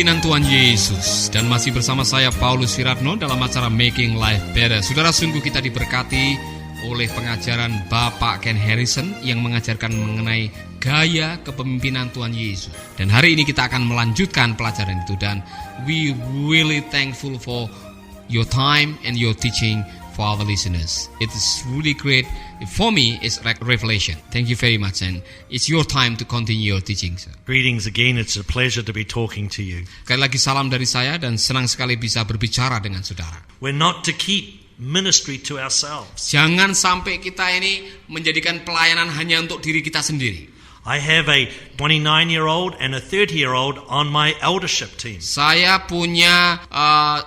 kepemimpinan Tuhan Yesus. Dan masih bersama saya Paulus Wiratno dalam acara Making Life Better. Saudara, sungguh kita diberkati oleh pengajaran Bapak Ken Harrison yang mengajarkan mengenai gaya kepemimpinan Tuhan Yesus. Dan hari ini kita akan melanjutkan pelajaran itu. Dan we really thankful for your time and your teaching for our listeners. It is really great. For me, it's like revelation. Thank you very much, and it's your time to continue your teaching, sir. Greetings again. It's a pleasure to be talking to you. Sekali lagi salam dari saya dan senang sekali bisa berbicara dengan saudara. We're not to keep ministry to ourselves. Jangan sampai kita ini menjadikan pelayanan hanya untuk diri kita sendiri. I have a 29-year-old and a 30-year-old on my eldership team. Saya punya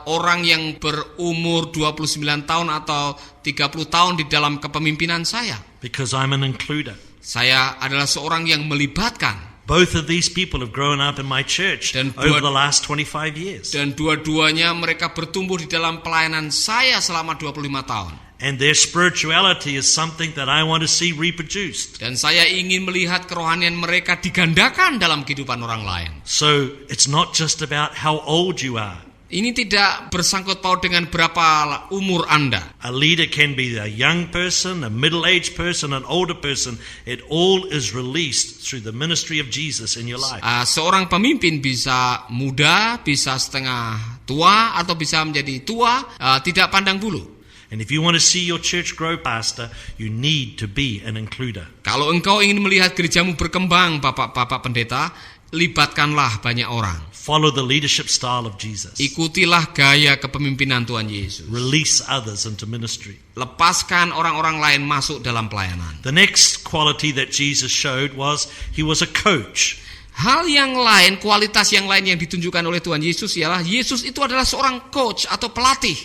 orang yang berumur 29 tahun atau 30 tahun di dalam kepemimpinan saya. Because I'm an includer. Saya adalah seorang yang melibatkan. Both of these people have grown up in my church over the last 25 years. Dan dua-duanya mereka bertumbuh di dalam pelayanan saya selama 25 tahun. And their spirituality is something that I want to see reproduced. Dan saya ingin melihat kerohanian mereka digandakan dalam kehidupan orang lain. So it's not just about how old you are. Ini tidak bersangkut paut dengan berapa umur Anda. A leader can be a young person, a middle-aged person, an older person. It all is released through the ministry of Jesus in your life. Seorang pemimpin bisa muda, bisa setengah tua, atau bisa menjadi tua, tidak pandang bulu. And if you want to see your church grow, pastor, you need to be an includer. Kalau engkau ingin melihat gerejamu berkembang, bapak-bapak pendeta, libatkanlah banyak orang. Follow the leadership style of Jesus. Ikutilah gaya kepemimpinan Tuhan Yesus. Release others into ministry. Lepaskan orang-orang lain masuk dalam pelayanan. The next quality that Jesus showed was he was a coach. Hal yang lain, kualitas yang lain yang ditunjukkan oleh Tuhan Yesus ialah Yesus itu adalah seorang coach atau pelatih.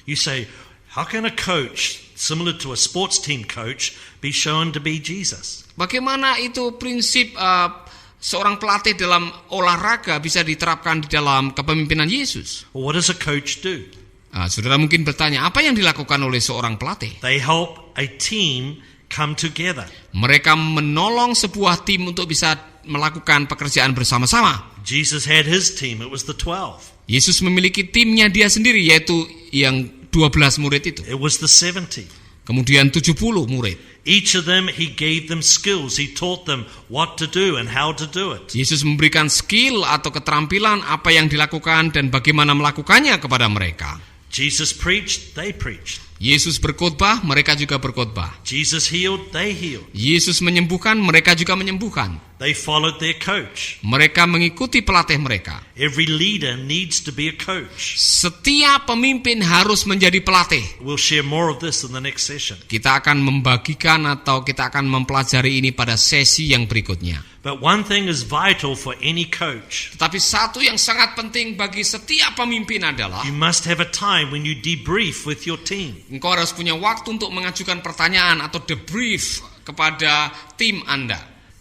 You say, how can a coach, similar to a sports team coach, be shown to be Jesus? Bagaimana itu prinsip seorang pelatih dalam olahraga bisa diterapkan di dalam kepemimpinan Yesus? Well, what does a coach do? Saudara mungkin bertanya, apa yang dilakukan oleh seorang pelatih? They help a team come together. Mereka menolong sebuah tim untuk bisa melakukan pekerjaan bersama-sama. Jesus had his team, it was the 12. Yesus memiliki timnya dia sendiri, yaitu yang 12 murid itu. It was the 70. Kemudian 70 murid. Each of them, he gave them skills. He taught them what to do and how to do it. Yesus memberikan skill atau keterampilan apa yang dilakukan dan bagaimana melakukannya kepada mereka. Jesus preached, they preached. Yesus berkhotbah, mereka juga berkhotbah. Jesus healed, they healed. Yesus menyembuhkan, mereka juga menyembuhkan. They followed their coach. Mereka mengikuti pelatih mereka. Every leader needs to be a coach. Setiap pemimpin harus menjadi pelatih. We'll share more of this in the next session. Kita akan membagikan atau kita akan mempelajari ini pada sesi yang berikutnya. But one thing is vital for any coach. Tetapi satu yang sangat penting bagi setiap pemimpin adalah you must have a time when you debrief with your team. Engkau harus punya waktu untuk mengajukan pertanyaan atau debrief kepada tim Anda.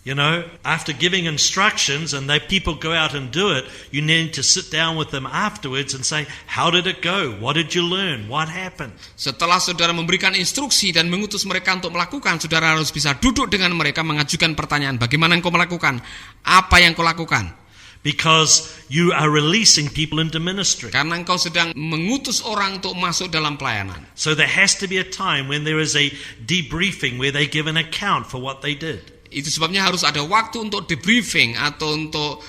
You know, after giving instructions and they people go out and do it, you need to sit down with them afterwards and say, how did it go? What did you learn? What happened? Setelah saudara memberikan instruksi dan mengutus mereka untuk melakukan, saudara harus bisa duduk dengan mereka mengajukan pertanyaan. Bagaimana engkau melakukan? Apa yang kau lakukan? Because you are releasing people into ministry. Karena engkau sedang mengutus orang untuk masuk dalam pelayanan. So there has to be a time when there is a debriefing where they give an account for what they did. Itu sebabnya harus ada waktu untuk debriefing atau untuk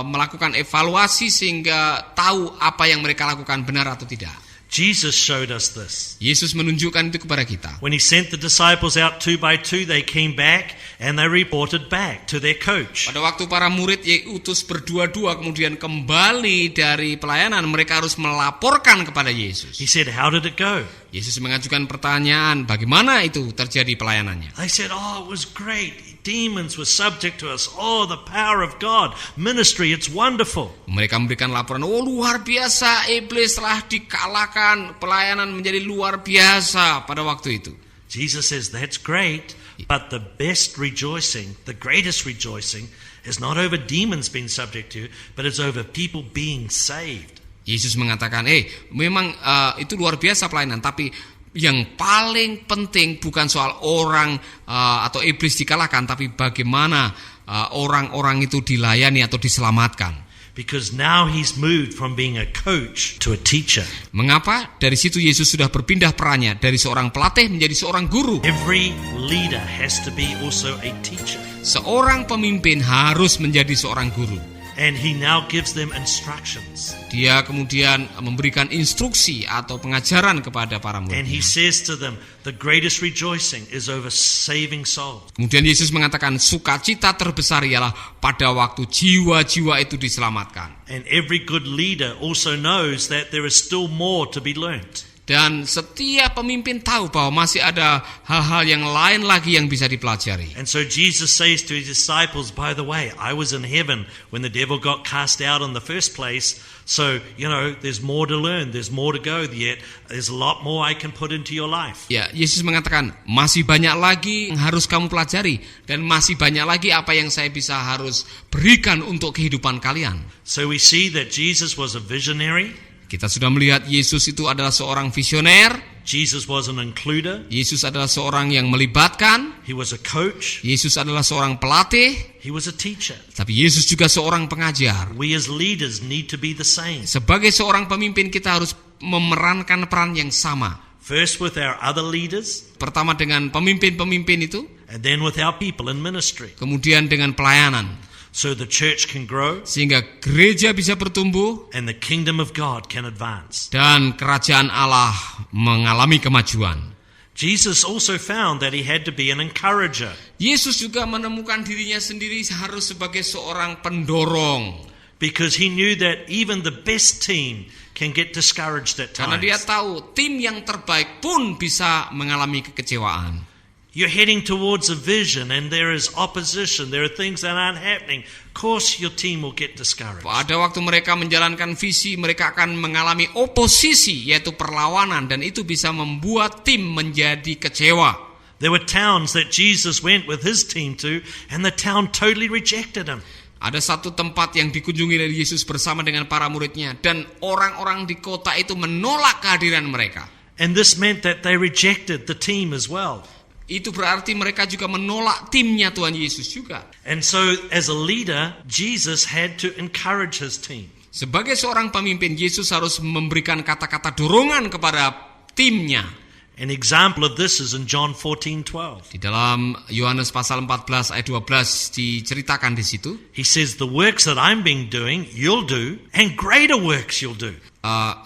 melakukan evaluasi sehingga tahu apa yang mereka lakukan benar atau tidak. Jesus showed us this. Yesus menunjukkan itu kepada kita. When he sent the disciples out 2 by 2, they came back and they reported back to their coach. Pada waktu para murid diutus berdua-dua kemudian kembali dari pelayanan, mereka harus melaporkan kepada Yesus. He said, how did it go? Yesus mengajukan pertanyaan, bagaimana itu terjadi pelayanannya? They said, oh, it was great. Demons were subject to us. Oh, the power of God. Ministry, it's wonderful. Mereka memberikan laporan, oh luar biasa, iblis telah dikalahkan, pelayanan menjadi luar biasa pada waktu itu. Jesus says, that's great, but the best rejoicing, the greatest rejoicing, is not over demons being subject to you, but it's over people being saved. Yesus mengatakan, memang itu luar biasa pelayanan, tapi yang paling penting bukan soal orang atau iblis dikalahkan, tapi bagaimana orang-orang itu dilayani atau diselamatkan. Because now he's moved from being a coach to a teacher. Mengapa? Dari situ Yesus sudah berpindah perannya dari seorang pelatih menjadi seorang guru. Every leader has to be also a teacher. Seorang pemimpin harus menjadi seorang guru. And he now gives them instructions. Dia kemudian memberikan instruksi atau pengajaran kepada para And he muridnya. says to them, the greatest rejoicing is over saving souls. Kemudian Yesus mengatakan sukacita terbesar ialah pada waktu jiwa-jiwa itu diselamatkan. And every good leader also knows that there is still more to be learned. Dan setiap pemimpin tahu bahwa masih ada hal-hal yang lain lagi yang bisa dipelajari. And so Jesus says to his disciples, by the way, I was in heaven when the devil got cast out in the first place. So, there's more to learn. There's more to go yet. There's a lot more I can put into your life. Ya, Yesus mengatakan masih banyak lagi yang harus kamu pelajari. Dan masih banyak lagi apa yang saya bisa harus berikan untuk kehidupan kalian. So we see that Jesus was a visionary. Kita sudah melihat Yesus itu adalah seorang visioner. Jesus was an includer. Yesus adalah seorang yang melibatkan. He was a coach. Yesus adalah seorang pelatih. He was a teacher. Tapi Yesus juga seorang pengajar. We as leaders need to be the same. Sebagai seorang pemimpin kita harus memerankan peran yang sama. First with our other leaders, Pertama dengan pemimpin-pemimpin itu, and then with our people in ministry. kemudian dengan pelayanan. So the church can grow Sehingga gereja bisa bertumbuh and the kingdom of God can advance. dan kerajaan Allah mengalami kemajuan. Jesus also found that he had to be an encourager. Yesus juga menemukan dirinya sendiri harus sebagai seorang pendorong. Because he knew that even the best team can get discouraged at Karena dia times. tahu tim yang terbaik pun bisa mengalami kekecewaan. You're heading towards a vision and there is opposition. There are things that aren't happening. Of course your team will get discouraged. Pada waktu mereka menjalankan visi, mereka akan mengalami oposisi, yaitu perlawanan. Dan itu bisa membuat tim menjadi kecewa. There were towns that Jesus went with his team to and the town totally rejected him. Ada satu tempat yang dikunjungi oleh Yesus bersama dengan para muridnya. Dan orang-orang di kota itu menolak kehadiran mereka. And this meant that they rejected the team as well. Itu berarti mereka juga menolak timnya Tuhan Yesus juga. And so as a leader, Jesus had to encourage his team. Sebagai seorang pemimpin, Yesus harus memberikan kata-kata dorongan kepada timnya. An example of this is in John 14:12. Di dalam Yohanes pasal 14 ayat 12 diceritakan di situ. He says, the works that I'm being doing, you'll do, and greater works you'll do.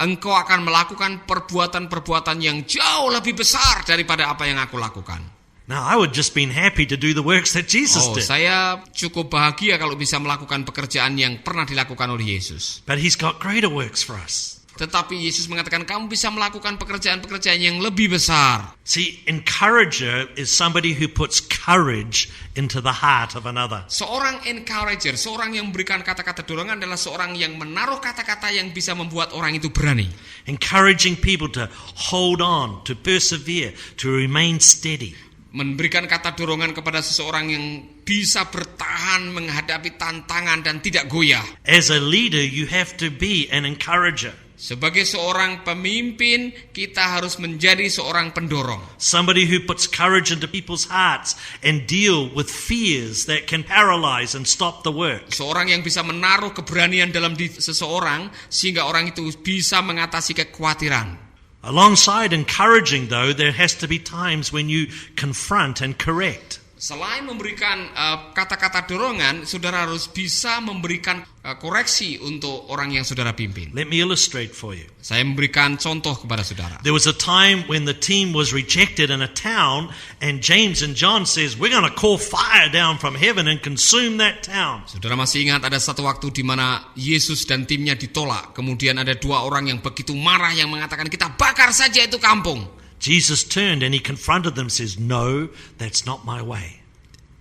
Engkau akan melakukan perbuatan-perbuatan yang jauh lebih besar daripada apa yang aku lakukan. Now, I would just been happy to do the works that Jesus did. Saya cukup bahagia kalau bisa melakukan pekerjaan yang pernah dilakukan oleh Yesus. But he's got greater works for us. Tetapi Yesus mengatakan kamu bisa melakukan pekerjaan-pekerjaan yang lebih besar. See, encourager is somebody who puts courage into the heart of another. Seorang encourager, seorang yang memberikan kata-kata dorongan adalah seorang yang menaruh kata-kata yang bisa membuat orang itu berani. Encouraging people to hold on, to persevere, to remain steady. Memberikan kata dorongan kepada seseorang yang bisa bertahan menghadapi tantangan dan tidak goyah. As a leader, you have to be an encourager. Sebagai seorang pemimpin, kita harus menjadi seorang pendorong. Somebody who puts courage into people's hearts and deal with fears that can paralyze and stop the work. Seorang yang bisa menaruh keberanian dalam diri seseorang sehingga orang itu bisa mengatasi kekhawatiran. Alongside encouraging, though, there has to be times when you confront and correct. Selain memberikan kata-kata dorongan, saudara harus bisa memberikan koreksi untuk orang yang saudara pimpin. Let me illustrate for you. Saya memberikan contoh kepada saudara. There was a time when the team was rejected in a town, and James and John says, we're going to call fire down from heaven and consume that town. Saudara masih ingat ada satu waktu di mana Yesus dan timnya ditolak. Kemudian ada dua orang yang begitu marah yang mengatakan kita bakar saja itu kampung. Jesus turned and he confronted them, says, no, that's not my way.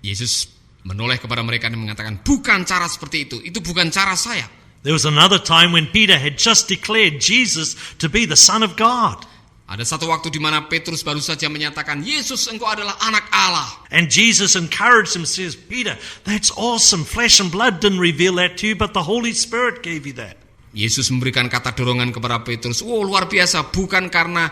Yesus menoleh kepada mereka dan mengatakan, bukan cara seperti itu bukan cara saya. There was another time when Peter had just declared Jesus to be the Son of God. Ada satu waktu di mana Petrus baru saja menyatakan, Yesus engkau adalah anak Allah. And Jesus encouraged him, says, Peter, that's awesome. Flesh and blood didn't reveal that to you, but the Holy Spirit gave you that. Yesus memberikan kata dorongan kepada Petrus, luar biasa, bukan karena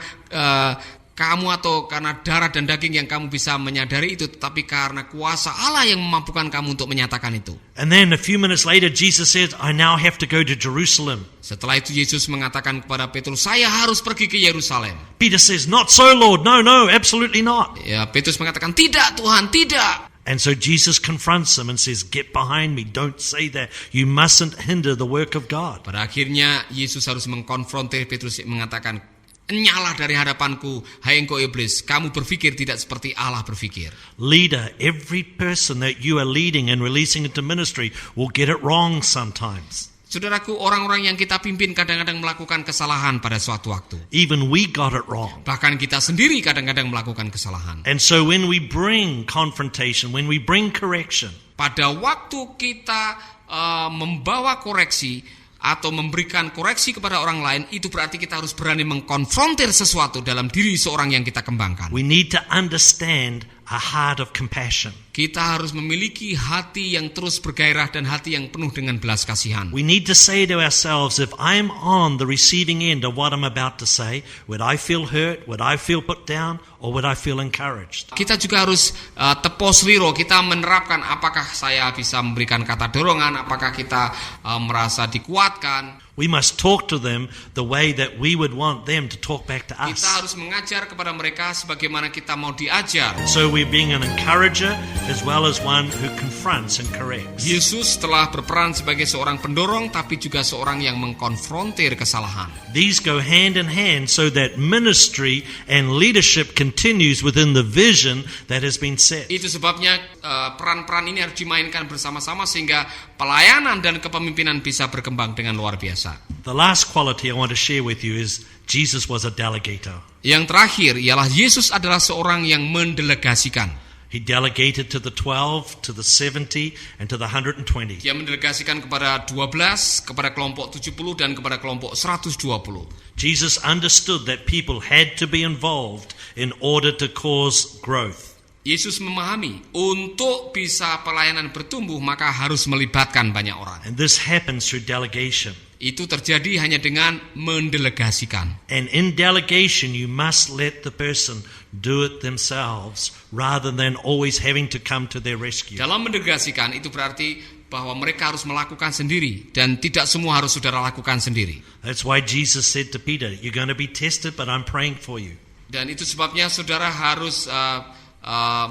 kamu atau karena darah dan daging yang kamu bisa menyadari itu, tetapi karena kuasa Allah yang memampukan kamu untuk menyatakan itu. And then a few minutes later, Jesus said, I now have to go to Jerusalem. Setelah itu Yesus mengatakan kepada Petrus, saya harus pergi ke Yerusalem. Peter says, not so, Lord. No, absolutely not. Ya, Petrus mengatakan, tidak Tuhan, tidak. And so Jesus confronts him and says, get behind me. Don't say that. You mustn't hinder the work of God. Pada akhirnya Yesus harus mengkonfrontir Petrus, mengatakan, nyala dari hadapanku, hai engkau iblis, kamu berpikir tidak seperti Allah berpikir. Leader, every person that you are leading and releasing into ministry will get it wrong sometimes. Saudaraku, orang-orang yang kita pimpin kadang-kadang melakukan kesalahan pada suatu waktu. Even we got it wrong. Bahkan kita sendiri kadang-kadang melakukan kesalahan. And so when we bring confrontation, when we bring correction, pada waktu kita membawa koreksi atau memberikan koreksi kepada orang lain, itu berarti kita harus berani mengkonfrontir sesuatu dalam diri seorang yang kita kembangkan. we need to understand a heart of compassion. Kita harus memiliki hati yang terus bergairah dan hati yang penuh dengan belas kasihan. We need to say to ourselves, if I'm on the receiving end of what I'm about to say, would I feel hurt, would I feel put down, or would I feel encouraged? Kita juga harus tepos liro, kita menerapkan apakah saya bisa memberikan kata dorongan, apakah kita merasa dikuatkan. We must talk to them the way that we would want them to talk back to us. Kita harus mengajar kepada mereka sebagaimana kita mau diajar. So we're being an encourager as well as one who confronts and corrects. Yesus telah berperan sebagai seorang pendorong tapi juga seorang yang mengkonfrontir kesalahan. These go hand in hand so that ministry and leadership continues within the vision that has been set. Itu sebabnya peran-peran ini harus dimainkan bersama-sama sehingga pelayanan dan kepemimpinan bisa berkembang dengan luar biasa. The last quality I want to share with you is Jesus was a delegator. Yang terakhir ialah Yesus adalah seorang yang mendelegasikan. He delegated to the 12, to the 70, and to the 120. Dia mendelegasikan kepada 12, kepada kelompok 70 dan kepada kelompok 120. Jesus understood that people had to be involved in order to cause growth. Yesus memahami untuk bisa pelayanan bertumbuh maka harus melibatkan banyak orang. And this happens through delegation. Itu terjadi hanya dengan mendelegasikan. And in delegation, you must let the person do it themselves rather than always having to come to their rescue. Dalam mendelegasikan itu berarti bahwa mereka harus melakukan sendiri dan tidak semua harus saudara lakukan sendiri. That's why Jesus said to Peter, you're going to be tested, but I'm praying for you. Dan itu sebabnya saudara harus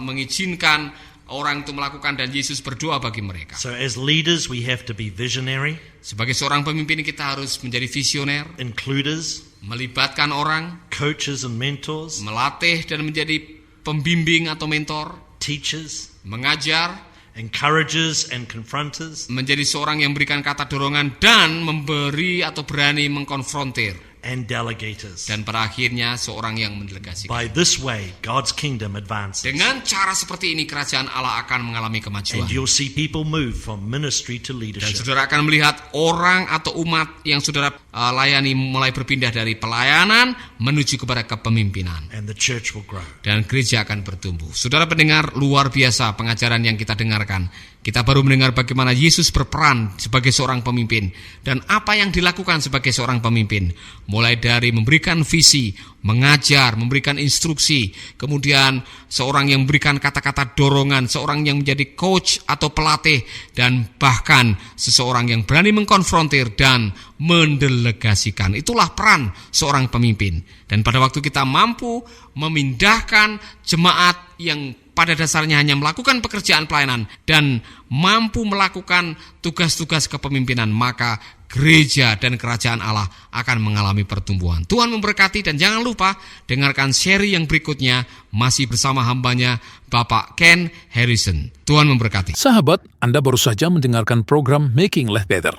mengizinkan orang itu melakukan dan Yesus berdoa bagi mereka. So as leaders, we have to be visionary. Sebagai seorang pemimpin kita harus menjadi visioner, includers, melibatkan orang, coaches and mentors, melatih dan menjadi pembimbing atau mentor, teachers, mengajar, encouragers and confronters, menjadi seorang yang memberikan kata dorongan dan memberi atau berani mengkonfrontir, and delegators. dan pada akhirnya seorang yang mendelegasikan. By this way, God's kingdom advances. Dengan cara seperti ini kerajaan Allah akan mengalami kemajuan. And you'll see people move from ministry to Dan leadership. saudara akan melihat orang atau umat yang saudara layani mulai berpindah dari pelayanan menuju kepada kepemimpinan. And the church will grow. Dan gereja akan bertumbuh. Saudara pendengar, luar biasa pengajaran yang kita dengarkan. Kita baru mendengar bagaimana Yesus berperan sebagai seorang pemimpin. Dan apa yang dilakukan sebagai seorang pemimpin. Mulai dari memberikan visi, mengajar, memberikan instruksi. Kemudian seorang yang memberikan kata-kata dorongan. Seorang yang menjadi coach atau pelatih. Dan bahkan seseorang yang berani mengkonfrontir dan mendelegasikan. Itulah peran seorang pemimpin. Dan pada waktu kita mampu memindahkan jemaat yang pada dasarnya hanya melakukan pekerjaan pelayanan dan mampu melakukan tugas-tugas kepemimpinan, maka gereja dan kerajaan Allah akan mengalami pertumbuhan. Tuhan memberkati dan jangan lupa dengarkan seri yang berikutnya masih bersama hambanya Bapak Ken Harrison. Tuhan memberkati. Sahabat, Anda baru saja mendengarkan program Making Life Better.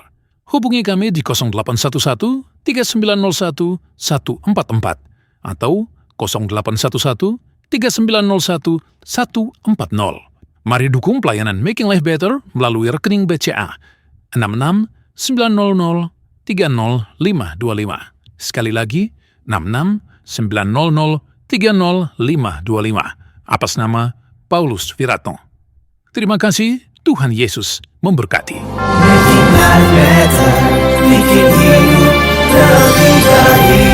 Hubungi kami di 0811 3901 144 atau 0811 3901 140. Mari dukung pelayanan Making Life Better melalui rekening BCA 66 900 30525. Sekali lagi 66 900 30525 atas nama Paulus Wiratno. Terima kasih, Tuhan Yesus memberkati. Making life better, bikin hidup lebih baik.